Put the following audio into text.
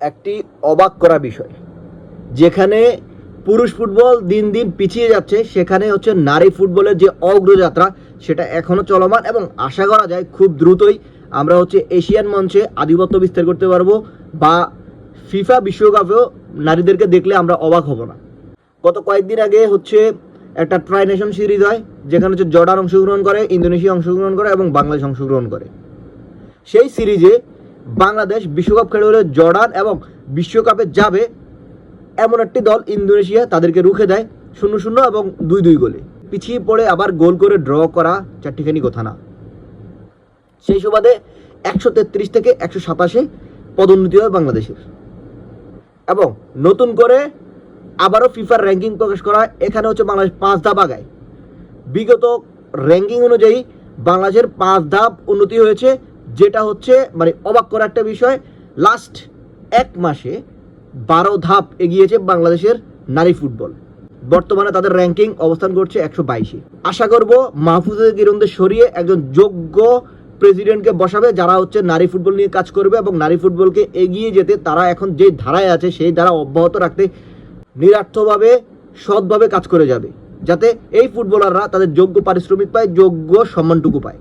একটি অবাক করা বিষয়, যেখানে পুরুষ ফুটবল দিন দিন পিছিয়ে যাচ্ছে, সেখানে হচ্ছে নারী ফুটবলের যে অগ্রযাত্রা সেটা এখনো চলমান এবং আশা করা যায় খুব দ্রুতই আমরা হচ্ছে এশিয়ান মঞ্চে আধিপত্য বিস্তার করতে পারবো বা ফিফা বিশ্বকাপেও নারীদেরকে দেখলে আমরা অবাক হব না। গত কয়েকদিন আগে হচ্ছে একটা ট্রাই নেশন সিরিজ হয়, যেখানে হচ্ছে জর্ডান অংশগ্রহণ করে, ইন্দোনেশিয়া অংশগ্রহণ করে এবং বাংলাদেশ অংশগ্রহণ করে। সেই সিরিজে বাংলাদেশ বিশ্বকাপ খেলে হলে জর্ডান এবং বিশ্বকাপে যাবে এমন একটি দল ইন্দোনেশিয়া তাদেরকে রুখে দেয় 0-0 এবং 2-2 গোলে। পিছিয়ে পড়ে আবার গোল করে ড্র করা চারটিখানি কথা না। সেই সুবাদে 133 থেকে 127 পদোন্নতি হয় বাংলাদেশের এবং নতুন করে আবারও ফিফার র্যাঙ্কিং প্রকাশ করা হয়। এখানে হচ্ছে বাংলাদেশ 5 ধাপ আগায়। বিগত র্যাঙ্কিং অনুযায়ী বাংলাদেশের 5 ধাপ উন্নতি হয়েছে, যেটা হচ্ছে মানে অবাক করা একটা বিষয়। লাস্ট 1 মাসে 12 ধাপ এগিয়েছে বাংলাদেশের নারী ফুটবল। বর্তমানে তাদের র্যাঙ্কিং অবস্থান করছে 122-এ। আশা করব মাহফুজুল কিরণদের সরিয়ে একজন যোগ্য প্রেসিডেন্টকে বসাবে, যারা হচ্ছে নারী ফুটবল নিয়ে কাজ করবে এবং নারী ফুটবলকে এগিয়ে যেতে তারা এখন যে ধারায় আছে সেই ধারা অব্যাহত রাখতে নিরার্থভাবে সৎভাবে কাজ করে যাবে, যাতে এই ফুটবলাররা তাদের যোগ্য পারিশ্রমিক পায়, যোগ্য সম্মানটুকু পায়।